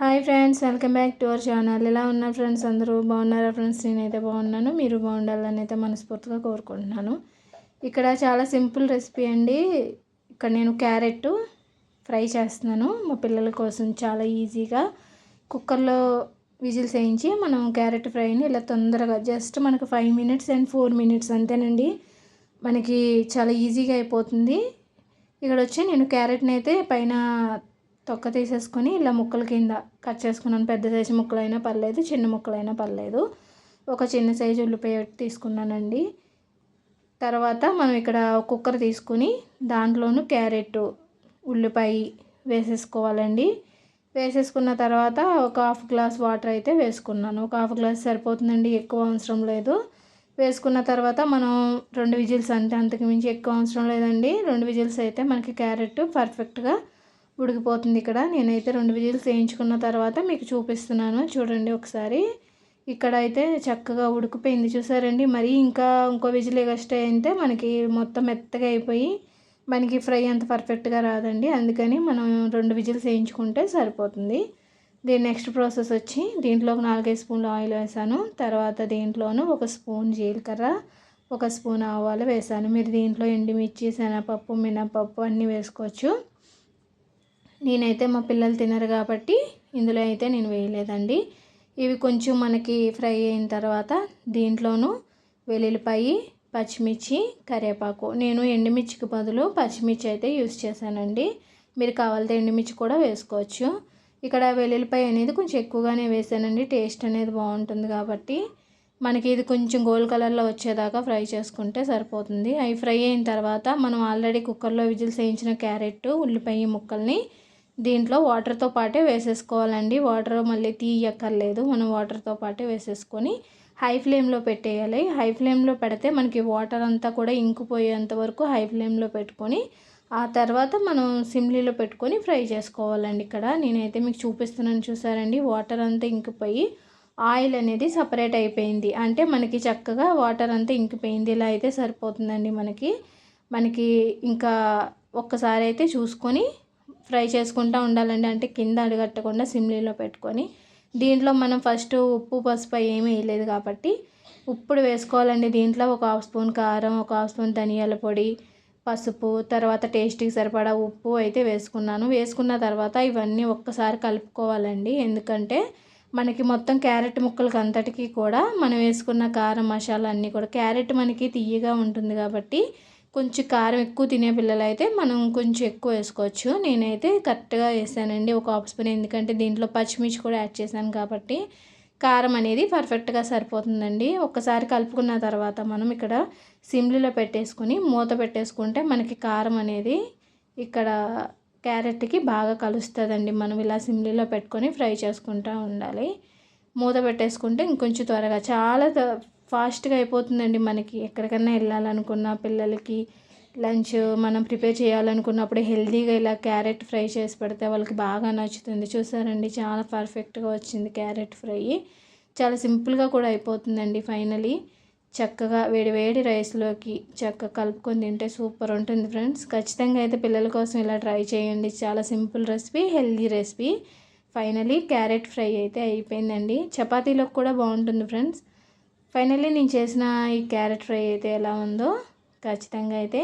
Hi friends, welcome back to our channel. ఎలా ఉన్నారు friends? అందరూ బాగున్నారా ఫ్రెండ్స్? నేనైతే బాగున్నాను. మీరు బాగుండాలని అయితే మనస్ఫూర్తిగా కోరుకుంటున్నాను. ఇక్కడ చాలా సింపుల్ రెసిపీ అండి. ఇక్కడ నేను క్యారెట్ ఫ్రై చేస్తున్నాను మా పిల్లల కోసం. చాలా ఈజీగా కుక్కర్లో విజిల్స్ వేయించి మనం క్యారెట్ ఫ్రైని ఇలా తొందరగా జస్ట్ మనకు 5 మినిట్స్ అండ్ 4 మినిట్స్ అంతేనండి. మనకి చాలా ఈజీగా అయిపోతుంది. ఇక్కడ వచ్చి నేను క్యారెట్ని అయితే పైన తొక్క తీసేసుకొని ఇలా ముక్కల కింద కట్ చేసుకున్నాను. పెద్ద సైజు ముక్కలైనా పర్లేదు, చిన్న ముక్కలైనా పర్లేదు. ఒక చిన్న సైజు ఉల్లిపాయ తీసుకున్నానండి. తర్వాత మనం ఇక్కడ కుక్కర్ తీసుకుని దాంట్లోనూ క్యారెట్, ఉల్లిపాయ వేసేసుకోవాలండి. వేసేసుకున్న తర్వాత ఒక హాఫ్ గ్లాస్ వాటర్ అయితే వేసుకున్నాను. ఒక హాఫ్ గ్లాస్ సరిపోతుందండి, ఎక్కువ అవసరం లేదు. వేసుకున్న తర్వాత మనం 2 విజిల్స్ అంతే, అంతకు మించి ఎక్కువ అవసరం లేదండి. 2 విజిల్స్ అయితే మనకి క్యారెట్ పర్ఫెక్ట్గా ఉడికిపోతుంది. ఇక్కడ నేనైతే 2 విజిల్స్ వేయించుకున్న తర్వాత మీకు చూపిస్తున్నాను, చూడండి ఒకసారి. ఇక్కడ అయితే చక్కగా ఉడికిపోయింది, చూసారండి. మరి ఇంకో విజిల్ ఎక్స్ట్రా అయితే మనకి మొత్తం మెత్తగా అయిపోయి మనకి ఫ్రై అంత పర్ఫెక్ట్గా రాదండి. అందుకని మనం 2 విజిల్స్ వేయించుకుంటే సరిపోతుంది. దీని నెక్స్ట్ ప్రాసెస్ వచ్చి దీంట్లో ఒక 4-5 స్పూన్లు ఆయిల్ వేసాను. తర్వాత దీంట్లోనూ 1 స్పూన్ జీలకర్ర, 1 స్పూన్ ఆవాలు వేసాను. మీరు దీంట్లో ఎండుమిర్చి, శనగపప్పు, మినపప్పు అన్నీ వేసుకోవచ్చు. నేనైతే మా పిల్లలు తినరు కాబట్టి ఇందులో అయితే నేను వేయలేదండి. ఇవి కొంచెం మనకి ఫ్రై అయిన తర్వాత దీంట్లోనూ వెల్లుల్లిపాయి, పచ్చిమిర్చి, కరివేపాకు. నేను ఎండుమిర్చికి బదులు పచ్చిమిర్చి అయితే యూస్ చేశానండి. మీరు కావాలంటే ఎండుమిర్చి కూడా వేసుకోవచ్చు. ఇక్కడ వెల్లుల్లిపాయ అనేది కొంచెం ఎక్కువగానే వేసానండి, టేస్ట్ అనేది బాగుంటుంది కాబట్టి. మనకి ఇది కొంచెం గోల్డ్ కలర్లో వచ్చేదాకా ఫ్రై చేసుకుంటే సరిపోతుంది. అవి ఫ్రై అయిన తర్వాత మనం ఆల్రెడీ కుక్కర్లో విజిల్స్ వేయించిన క్యారెట్, ఉల్లిపాయ ముక్కల్ని దీంట్లో వాటర్తో పాటే వేసేసుకోవాలండి. వాటర్ మళ్ళీ తీయక్కర్లేదు, మనం వాటర్తో పాటే వేసేసుకొని హై ఫ్లేమ్లో పెట్టేయాలి. హై ఫ్లేమ్లో పెడితే మనకి వాటర్ అంతా కూడా ఇంకిపోయేంత వరకు హై ఫ్లేమ్లో పెట్టుకొని ఆ తర్వాత మనం సిమ్లీలో పెట్టుకొని ఫ్రై చేసుకోవాలండి. ఇక్కడ నేనైతే మీకు చూపిస్తున్నాను, చూసారండి. వాటర్ అంతా ఇంకిపోయి ఆయిల్ అనేది సపరేట్ అయిపోయింది. అంటే మనకి చక్కగా వాటర్ అంతా ఇంకిపోయింది. ఇలా అయితే సరిపోతుందండి మనకి ఇంకా ఒక్కసారి అయితే చూసుకొని ఫ్రై చేసుకుంటూ ఉండాలండి. అంటే కింద అడుగట్టకుండా సిమ్లీలో పెట్టుకొని దీంట్లో మనం ఫస్ట్ ఉప్పు, పసుపు ఏమీ వేయలేదు కాబట్టి ఇప్పుడు వేసుకోవాలండి. దీంట్లో ఒక హాఫ్ స్పూన్ కారం, ఒక హాఫ్ స్పూన్ ధనియాల పొడి, పసుపు, తర్వాత టేస్ట్కి సరిపడా ఉప్పు అయితే వేసుకున్నాను. వేసుకున్న తర్వాత ఇవన్నీ ఒక్కసారి కలుపుకోవాలండి. ఎందుకంటే మనకి మొత్తం క్యారెట్ ముక్కలకి అంతటికీ కూడా మనం వేసుకున్న కారం, మసాలా అన్నీ కూడా క్యారెట్ మనకి తియ్యగా ఉంటుంది కాబట్టి కొంచెం కారం ఎక్కువ తినే పిల్లలు అయితే మనం కొంచెం ఎక్కువ వేసుకోవచ్చు. నేనైతే కరెక్ట్గా వేసానండి, ఒక హాఫ్ స్పూన్. ఎందుకంటే దీంట్లో పచ్చిమిర్చి కూడా యాడ్ చేశాను కాబట్టి కారం అనేది పర్ఫెక్ట్గా సరిపోతుందండి. ఒక్కసారి కలుపుకున్న తర్వాత మనం ఇక్కడ సిమ్లీలో పెట్టేసుకుని మూత పెట్టేసుకుంటే మనకి కారం అనేది ఇక్కడ క్యారెట్కి బాగా కలుస్తుందండి. మనం ఇలా సిమ్లీలో పెట్టుకొని ఫ్రై చేసుకుంటూ ఉండాలి. మూత పెట్టేసుకుంటే ఇంకొంచెం త్వరగా చాలా ఫాస్ట్గా అయిపోతుందండి. మనకి ఎక్కడికన్నా వెళ్ళాలనుకున్న పిల్లలకి లంచ్ మనం ప్రిపేర్ చేయాలనుకున్నప్పుడు హెల్తీగా ఇలా క్యారెట్ ఫ్రై చేసి పెడితే వాళ్ళకి బాగా నచ్చుతుంది. చూసారండి, చాలా పర్ఫెక్ట్గా వచ్చింది క్యారెట్ ఫ్రై. చాలా సింపుల్గా కూడా అయిపోతుందండి. ఫైనలీ చక్కగా వేడి వేడి రైస్లోకి చక్కగా కలుపుకొని తింటే సూపర్ ఉంటుంది ఫ్రెండ్స్. ఖచ్చితంగా అయితే పిల్లల కోసం ఇలా ట్రై చేయండి. చాలా simple recipe, healthy recipe. Finally carrot fry అయితే అయిపోయిందండి. చపాతీలోకి కూడా బాగుంటుంది ఫ్రెండ్స్. ఫైనల్లీ నేను చేసిన ఈ క్యారెట్ ఫ్రై అయితే ఎలా ఉందో ఖచ్చితంగా అయితే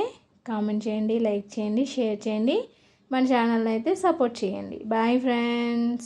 కామెంట్ చేయండి, లైక్ చేయండి, షేర్ చేయండి. మన ఛానల్ని అయితే సపోర్ట్ చేయండి. Bye friends.